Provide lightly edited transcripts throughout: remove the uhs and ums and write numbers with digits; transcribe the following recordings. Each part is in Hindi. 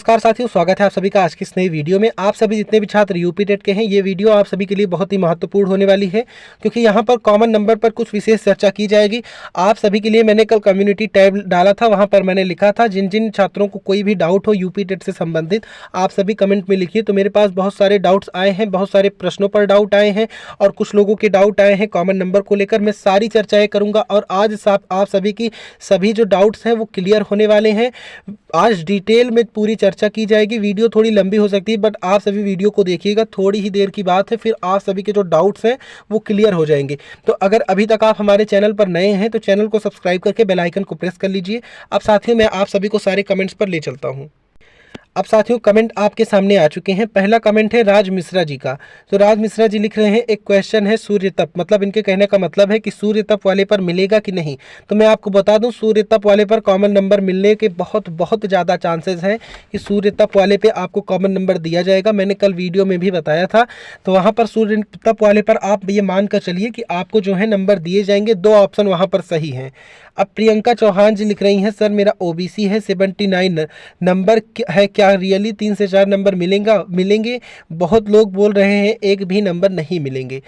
नमस्कार साथियों, स्वागत है आप सभी का आज की इस नई वीडियो में। आप सभी जितने भी छात्र यूपी टेट के हैं, ये वीडियो आप सभी के लिए बहुत ही महत्वपूर्ण होने वाली है, क्योंकि यहाँ पर कॉमन नंबर पर कुछ विशेष चर्चा की जाएगी। आप सभी के लिए मैंने कल कम्युनिटी टैब डाला था, वहाँ पर मैंने लिखा था जिन जिन छात्रों को कोई भी डाउट हो यूपी टेट से संबंधित, आप सभी कमेंट में लिखिए। तो मेरे पास बहुत सारे डाउट्स आए हैं, बहुत सारे प्रश्नों पर डाउट आए हैं और कुछ लोगों के डाउट आए हैं कॉमन नंबर को लेकर। मैं सारी चर्चाएँ करूँगा और आज आप सभी की सभी जो डाउट्स हैं वो क्लियर होने वाले हैं। आज डिटेल में पूरी चर्चा की जाएगी। वीडियो थोड़ी लंबी हो सकती है, बट आप सभी वीडियो को देखिएगा, थोड़ी ही देर की बात है, फिर आप सभी के जो डाउट्स हैं वो क्लियर हो जाएंगे। तो अगर अभी तक आप हमारे चैनल पर नए हैं तो चैनल को सब्सक्राइब करके बेल आइकन को प्रेस कर लीजिए। अब साथियों, मैं आप सभी को सारे कमेंट्स पर ले चलता हूँ। अब साथियों, कमेंट आपके सामने आ चुके हैं। पहला कमेंट है राज मिश्रा जी का। तो राज मिश्रा जी लिख रहे हैं, एक क्वेश्चन है सूर्य तप, मतलब इनके कहने का मतलब है कि सूर्य तप वाले पर मिलेगा कि नहीं। तो मैं आपको बता दूं, सूर्य तप वाले पर कॉमन नंबर मिलने के बहुत ज़्यादा चांसेस हैं कि सूर्य तप वाले पे आपको कॉमन नंबर दिया जाएगा। मैंने कल वीडियो में भी बताया था। तो वहाँ पर सूर्य तप वाले पर आप ये मान कर चलिए कि आपको जो है नंबर दिए जाएंगे। 2 ऑप्शन वहाँ पर सही हैं। अब प्रियंका चौहान जी लिख रही हैं, सर मेरा ओबीसी है, 79 नंबर है, क्या रियली 3 से 4 नंबर मिलेंगे? बहुत लोग बोल रहे हैं एक भी नंबर नहीं मिलेंगे।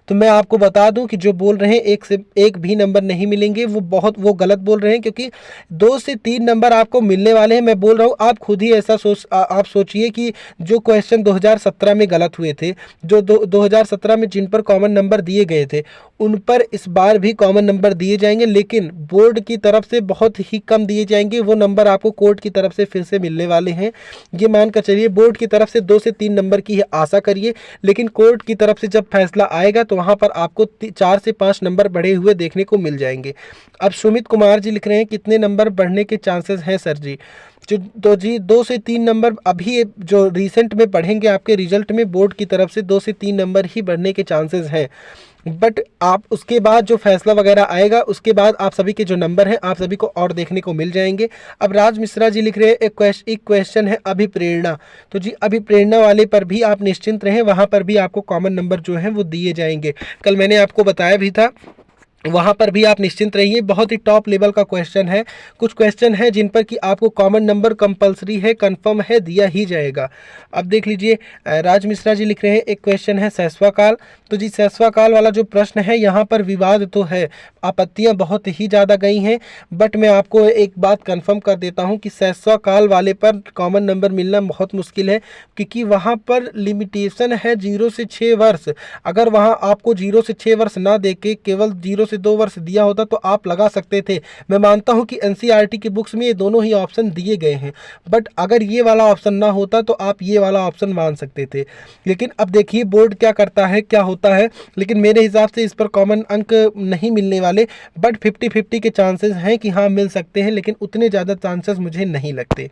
तो मैं आपको बता दूं कि जो बोल रहे हैं एक भी नंबर नहीं मिलेंगे, वो गलत बोल रहे हैं, क्योंकि 2 से 3 नंबर आपको मिलने वाले हैं। मैं बोल रहा हूं, आप खुद ही ऐसा आप सोचिए कि जो क्वेश्चन 2017 में गलत हुए थे, जो 2017 में जिन पर कॉमन नंबर दिए गए थे, उन पर इस बार भी कॉमन नंबर दिए जाएंगे, लेकिन बोर्ड की तरफ से बहुत ही कम दिए जाएंगे। वो नंबर आपको कोर्ट की तरफ से फिर से मिलने वाले हैं। ये मानकर चलिए, बोर्ड की तरफ से 2 से 3 नंबर की आशा करिए, लेकिन कोर्ट की तरफ से जब फैसला आएगा तो वहां पर आपको 4 से 5 नंबर बढ़े हुए देखने को मिल जाएंगे। अब सुमित कुमार जी लिख रहे हैं, कितने नंबर बढ़ने के चांसेस हैं सर जी? तो जी 2 से 3 नंबर अभी जो रिसेंट में बढ़ेंगे आपके रिजल्ट में, बोर्ड की तरफ से 2 से 3 नंबर ही बढ़ने के चांसेस हैं। बट आप उसके बाद जो फैसला वगैरह आएगा, उसके बाद आप सभी के जो नंबर हैं आप सभी को और देखने को मिल जाएंगे। अब राज मिश्रा जी लिख रहे हैं, एक क्वेश्चन है अभिप्रेरणा। तो जी अभिप्रेरणा वाले पर भी आप निश्चिंत रहें, वहाँ पर भी आपको कॉमन नंबर जो है वो दिए जाएंगे। कल मैंने आपको बताया भी था, वहाँ पर भी आप निश्चिंत रहिए। बहुत ही टॉप लेवल का क्वेश्चन है। कुछ क्वेश्चन है जिन पर कि आपको कॉमन नंबर कंपलसरी है, कंफर्म है, दिया ही जाएगा। अब देख लीजिए, राज मिश्रा जी लिख रहे हैं, एक क्वेश्चन है सैसवा काल। तो जी सैसवा काल वाला जो प्रश्न है, यहाँ पर विवाद तो है, आपत्तियाँ बहुत ही ज़्यादा गई हैं, बट मैं आपको एक बात कंफर्म कर देता हूँ कि सैसवा काल वाले पर कॉमन नंबर मिलना बहुत मुश्किल है, क्योंकि वहाँ पर लिमिटेशन है 0 से 6 वर्ष। अगर वहाँ आपको 0 से 6 वर्ष ना दे के केवल 0 से 2 वर्ष दिया होता तो आप लगा सकते थे। मैं मानता हूं कि एनसीईआरटी की बुक्स में ये दोनों ही ऑप्शन दिए गए हैं, बट अगर ये वाला ऑप्शन ना होता तो आप ये वाला ऑप्शन मान सकते थे। लेकिन अब देखिए बोर्ड क्या करता है, क्या होता है। लेकिन मेरे हिसाब से इस पर कॉमन अंक नहीं मिलने वाले, बट 50-50 के चांसेस हैं कि हाँ मिल सकते हैं, लेकिन उतने ज़्यादा चांसेस मुझे नहीं लगते।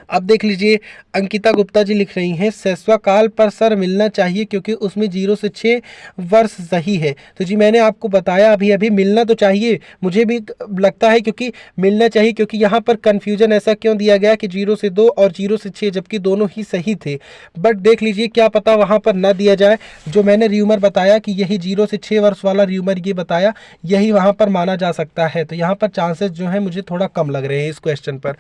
अब देख लीजिए, अंकिता गुप्ता जी लिख रही हैं, सैसवा काल पर सर मिलना चाहिए क्योंकि उसमें 0 से 6 वर्ष सही है। तो जी मैंने आपको बताया अभी मिलना तो चाहिए, मुझे भी लगता है क्योंकि मिलना चाहिए, क्योंकि यहाँ पर कन्फ्यूजन ऐसा क्यों दिया गया कि 0 से 2 और 0 से 6, जबकि दोनों ही सही थे। बट देख लीजिए, क्या पता वहाँ पर ना दिया जाए। जो मैंने र्यूमर बताया कि यही 0 से 6 वर्ष वाला र्यूमर ये बताया, यही वहाँ पर माना जा सकता है। तो यहाँ पर चांसेस जो है मुझे थोड़ा कम लग रहे हैं इस क्वेश्चन पर।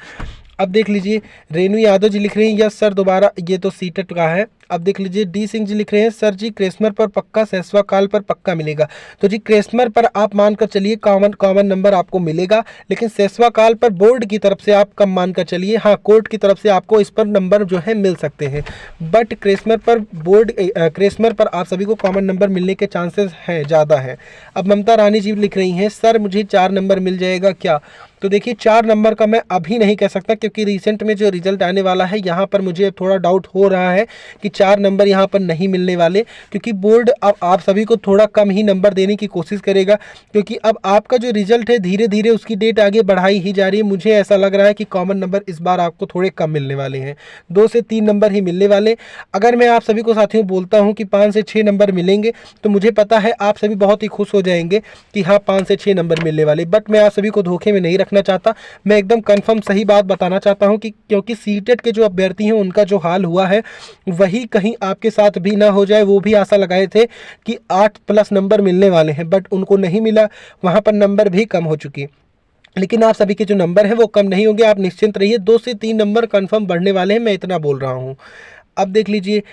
अब देख लीजिए, रेणु यादव जी लिख रही हैं, यस सर दोबारा, ये तो सीटेट का है। अब देख लीजिए, डी सिंह जी लिख रहे हैं, सर जी क्रेस्मर पर पक्का, सैसवा काल पर पक्का मिलेगा। तो जी क्रेस्मर पर आप मानकर चलिए कॉमन नंबर आपको मिलेगा, लेकिन सैसवा काल पर बोर्ड की तरफ से आप कम मानकर चलिए, हाँ कोर्ट की तरफ से आपको इस पर नंबर जो है मिल सकते हैं। बट क्रेस्मर पर आप सभी को कॉमन नंबर मिलने के चांसेस हैं, ज़्यादा है। अब ममता रानी जी लिख रही हैं, सर मुझे 4 नंबर मिल जाएगा क्या? तो देखिए 4 नंबर का मैं अभी नहीं कह सकता, क्योंकि रिसेंट में जो रिजल्ट आने वाला है यहाँ पर मुझे थोड़ा डाउट हो रहा है कि 4 नंबर यहाँ पर नहीं मिलने वाले, क्योंकि बोर्ड अब आप सभी को थोड़ा कम ही नंबर देने की कोशिश करेगा, क्योंकि अब आपका जो रिजल्ट है धीरे धीरे उसकी डेट आगे बढ़ाई ही जा रही है। मुझे ऐसा लग रहा है कि कॉमन नंबर इस बार आपको थोड़े कम मिलने वाले हैं, 2 से 3 नंबर ही मिलने वाले। अगर मैं आप सभी को साथियों बोलता हूँ कि 5 से 6 नंबर मिलेंगे, तो मुझे पता है आप सभी बहुत ही खुश हो जाएंगे कि हाँ 5 से 6 नंबर मिलने वाले, बट मैं आप सभी को धोखे में नहीं रखना चाहता। मैं एकदम कंफर्म सही बात बताना चाहता हूं कि क्योंकि सीटेट के जो अभ्यर्थी हैं उनका जो हाल हुआ है वही कहीं आपके साथ भी ना हो जाए। वो भी आशा लगाए थे कि 8+ नंबर मिलने वाले हैं, बट उनको नहीं मिला, वहां पर नंबर भी कम हो चुकी। लेकिन आप सभी के जो नंबर हैं वो कम नहीं होंगे, आप निश्चिंत रहिए। 2 से 3 नंबर कन्फर्म बढ़ने वाले हैं, मैं इतना बोल रहा हूँ। अब देख लीजिए,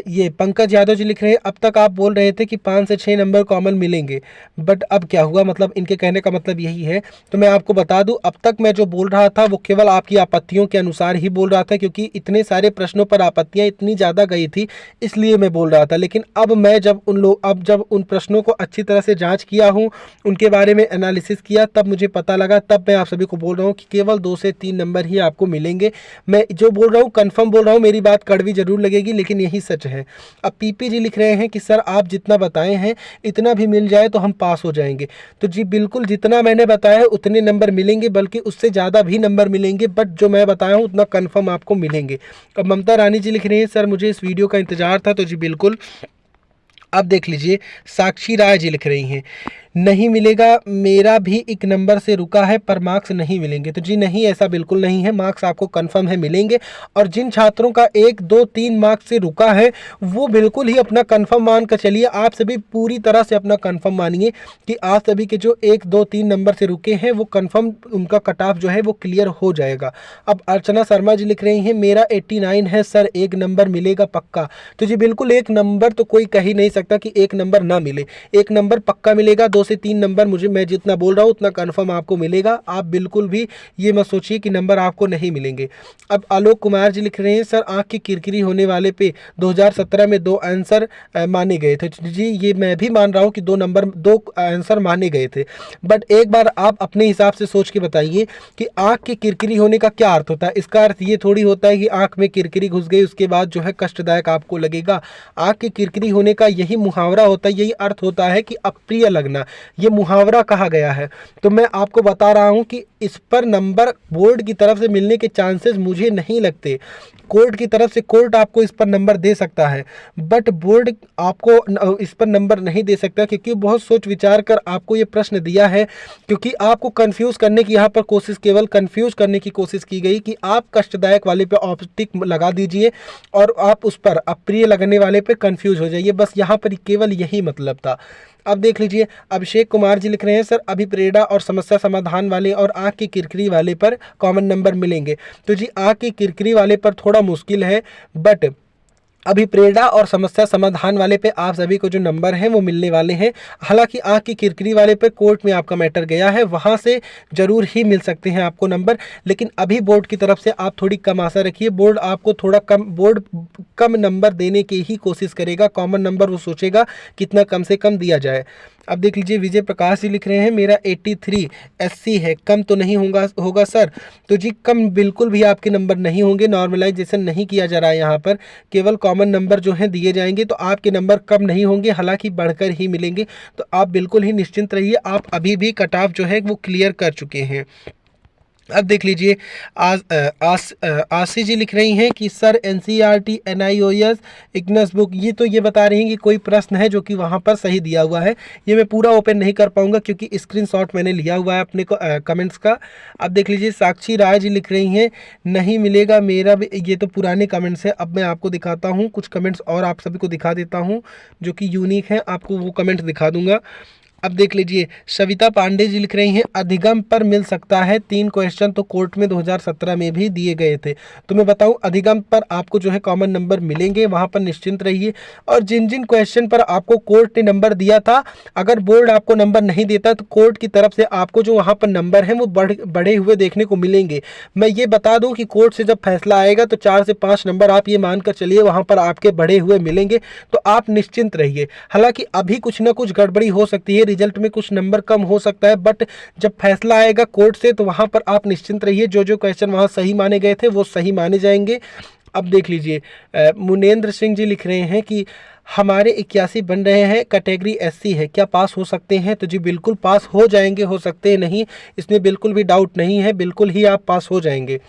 ये पंकज यादव जी लिख रहे हैं, अब तक आप बोल रहे थे कि 5 से 6 नंबर कॉमन मिलेंगे, बट अब क्या हुआ? मतलब इनके कहने का मतलब यही है। तो मैं आपको बता दूं, अब तक मैं जो बोल रहा था वो केवल आपकी आपत्तियों के अनुसार ही बोल रहा था, क्योंकि इतने सारे प्रश्नों पर आपत्तियां इतनी ज़्यादा गई थी, इसलिए मैं बोल रहा था। लेकिन अब जब उन प्रश्नों को अच्छी तरह से जाँच किया हूँ, उनके बारे में एनालिसिस किया, तब मुझे पता लगा, तब मैं आप सभी को बोल रहा हूँ कि केवल 2 से 3 नंबर ही आपको मिलेंगे। मैं जो बोल रहा हूँ कन्फर्म बोल रहा हूँ, मेरी बात कड़वी जरूर लगेगी लेकिन यही सच है। अब पीपी जी लिख रहे हैं कि सर आप जितना बताए हैं इतना भी मिल जाए तो हम पास हो जाएंगे। तो जी बिल्कुल, जितना मैंने बताया है उतने नंबर मिलेंगे, बल्कि उससे ज़्यादा भी नंबर मिलेंगे, बट जो मैं बताया हूँ उतना कन्फर्म आपको मिलेंगे। अब ममता रानी जी लिख रही हैं, सर मुझे इस वीडियो का इंतजार था। तो जी बिल्कुल, अब देख लीजिए, साक्षी राय जी लिख रही हैं, नहीं मिलेगा, मेरा भी एक नंबर से रुका है पर मार्क्स नहीं मिलेंगे। तो जी नहीं, ऐसा बिल्कुल नहीं है, मार्क्स आपको कंफर्म है मिलेंगे। और जिन छात्रों का 1, 2, 3 मार्क्स से रुका है वो बिल्कुल ही अपना कंफर्म मान कर चलिए। आप सभी पूरी तरह से अपना कंफर्म मानिए कि आप सभी के जो 1, 2, 3 नंबर से रुके हैं वो कंफर्म, उनका कट ऑफ जो है वो क्लियर हो जाएगा। अब अर्चना शर्मा जी लिख रही हैं, मेरा 89 है सर, 1 नंबर मिलेगा पक्का। तो जी बिल्कुल, 1 नंबर तो कोई कह ही नहीं सकता कि 1 नंबर ना मिले, 1 नंबर पक्का मिलेगा। 2 से 3 नंबर मैं जितना बोल रहा हूँ उतना कंफर्म आपको मिलेगा। आप बिल्कुल भी ये मत सोचिए कि नंबर आपको नहीं मिलेंगे। अब आलोक कुमार जी लिख रहे हैं, सर आँख की किरकिरी होने वाले पे 2017 में 2 आंसर माने गए थे। जी ये मैं भी मान रहा हूँ कि 2 आंसर माने गए थे, बट एक बार आप अपने हिसाब से सोच के बताइए कि आँख की किरकिरी होने का क्या अर्थ होता है। इसका अर्थ ये थोड़ी होता है कि आँख में किरकिरी घुस गई उसके बाद जो है कष्टदायक आपको लगेगा। आँख की किरकिरी होने का यही मुहावरा होता है, यही अर्थ होता है कि अप्रिय लगना, ये मुहावरा कहा गया है। तो मैं आपको बता रहा हूं कि इस पर नंबर बोर्ड की तरफ से मिलने के चांसेस मुझे नहीं लगते। कोर्ट की तरफ से कोर्ट आपको इस पर नंबर दे सकता है, बट बोर्ड आपको इस पर नंबर नहीं दे सकता, क्योंकि बहुत सोच विचार कर आपको ये प्रश्न दिया है। क्योंकि आपको कंफ्यूज करने की यहाँ पर कोशिश, केवल कंफ्यूज करने की कोशिश की गई कि आप कष्टदायक वाले पे ऑप्टिक लगा दीजिए और आप उस पर अप्रिय लगने वाले पे कंफ्यूज हो जाइए, बस यहाँ पर केवल यही मतलब था। अब देख लीजिए, अभिषेक कुमार जी लिख रहे हैं, सर अभिप्रेरणा और समस्या समाधान वाले और आँख की किरकिरी वाले पर कॉमन नंबर मिलेंगे। तो जी आँख की किरकिरी वाले पर थोड़ा मुश्किल है, बट अभिप्रेरणा और समस्या समाधान वाले पे आप सभी को जो नंबर हैं वो मिलने वाले हैं। हालांकि आँख की किरकिरी वाले पे कोर्ट में आपका मैटर गया है, वहाँ से जरूर ही मिल सकते हैं आपको नंबर, लेकिन अभी बोर्ड की तरफ से आप थोड़ी कम आशा रखिए। बोर्ड आपको थोड़ा कम नंबर देने की ही कोशिश करेगा, कॉमन नंबर वो सोचेगा कितना कम से कम दिया जाए। अब देख लीजिए, विजय प्रकाश जी लिख रहे हैं, मेरा 83 SC है, कम तो नहीं होगा सर। तो जी कम बिल्कुल भी आपके नंबर नहीं होंगे, नॉर्मलाइजेशन नहीं किया जा रहा है यहाँ पर, केवल कॉमन नंबर जो हैं दिए जाएंगे, तो आपके नंबर कम नहीं होंगे, हालांकि बढ़कर ही मिलेंगे। तो आप बिल्कुल ही निश्चिंत रहिए, आप अभी भी कट ऑफ जो है वो क्लियर कर चुके हैं। अब देख लीजिए, आशी जी लिख रही हैं कि sir NCERT NIOS Ignis book, ये बता रही हैं कि कोई प्रश्न है जो कि वहाँ पर सही दिया हुआ है। ये मैं पूरा ओपन नहीं कर पाऊंगा क्योंकि स्क्रीनशॉट मैंने लिया हुआ है अपने कमेंट्स का। अब देख लीजिए, साक्षी राय जी लिख रही हैं, नहीं मिलेगा, मेरा भी, ये तो पुराने कमेंट्स हैं। अब मैं आपको दिखाता हूँ कुछ कमेंट्स और आप सभी को दिखा देता हूँ जो कि यूनिक हैं, आपको वो कमेंट दिखा दूंगा। अब देख लीजिए, सविता पांडे जी लिख रही हैं, अधिगम पर मिल सकता है, 3 क्वेश्चन तो कोर्ट में 2017 में भी दिए गए थे। तो मैं बताऊं, अधिगम पर आपको जो है कॉमन नंबर मिलेंगे, वहां पर निश्चिंत रहिए। और जिन जिन क्वेश्चन पर आपको कोर्ट ने नंबर दिया था, अगर बोर्ड आपको नंबर नहीं देता तो कोर्ट की तरफ से आपको जो वहां पर नंबर है वो बढ़े हुए देखने को मिलेंगे। मैं ये बता दूं कि कोर्ट से जब फैसला आएगा तो 4 से 5 नंबर आप ये मानकर चलिए वहां पर आपके बढ़े हुए मिलेंगे, तो आप निश्चिंत रहिए। हालांकि अभी कुछ ना कुछ गड़बड़ी हो सकती है, रिजल्ट में कुछ नंबर कम हो सकता है, बट जब फैसला आएगा कोर्ट से तो वहां पर आप निश्चिंत रहिए, जो जो क्वेश्चन वहां सही माने गए थे वो सही माने जाएंगे। अब देख लीजिए, मुनेंद्र सिंह जी लिख रहे हैं कि हमारे 81 बन रहे हैं, कैटेगरी SC है, क्या पास हो सकते हैं? तो जी बिल्कुल पास हो जाएंगे, हो सकते हैं नहीं, इसमें बिल्कुल भी डाउट नहीं है, बिल्कुल ही आप पास हो जाएंगे।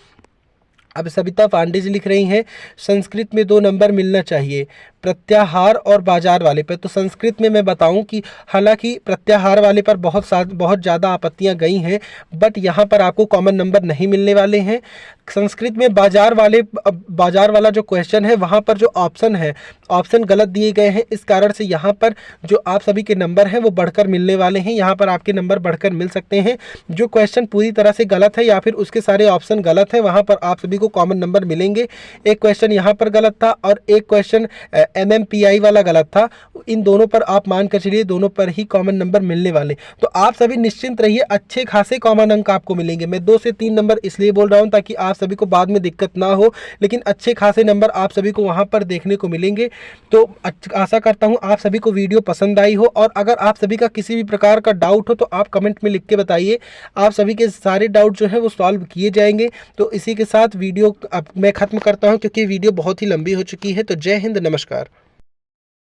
अब सविता पांडे जी लिख रही हैं संस्कृत में 2 नंबर मिलना चाहिए प्रत्याहार और बाजार वाले पर। तो संस्कृत में मैं बताऊं कि हालांकि प्रत्याहार वाले पर बहुत ज़्यादा आपत्तियां गई हैं, बट यहाँ पर आपको कॉमन नंबर नहीं मिलने वाले हैं। संस्कृत में बाजार वाला जो क्वेश्चन है वहाँ पर जो ऑप्शन है, ऑप्शन गलत दिए गए हैं, इस कारण से यहाँ पर जो आप सभी के नंबर हैं वो बढ़कर मिलने वाले हैं। यहाँ पर आपके नंबर बढ़कर मिल सकते हैं। जो क्वेश्चन पूरी तरह से गलत है या फिर उसके सारे ऑप्शन गलत है, वहाँ पर आप सभी को कॉमन नंबर मिलेंगे। एक क्वेश्चन यहाँ पर गलत था और एक क्वेश्चन MMPI वाला गलत था। इन दोनों पर आप मान कर चलिए दोनों पर ही कॉमन नंबर मिलने वाले। तो आप सभी निश्चिंत रहिए, अच्छे खासे कॉमन अंक आपको मिलेंगे। मैं 2 से 3 नंबर इसलिए बोल रहा हूँ ताकि आप सभी को बाद में दिक्कत ना हो, लेकिन अच्छे खासे नंबर आप सभी को वहाँ पर देखने को मिलेंगे। तो आशा करता हूँ आप सभी को वीडियो पसंद आई हो, और अगर आप सभी का किसी भी प्रकार का डाउट हो तो आप कमेंट में लिख के बताइए। आप सभी के सारे डाउट जो है वो सॉल्व किए जाएंगे। तो इसी के साथ वीडियो अब मैं ख़त्म करता हूँ क्योंकि वीडियो बहुत ही लंबी हो चुकी है। तो जय हिंद, नमस्कार।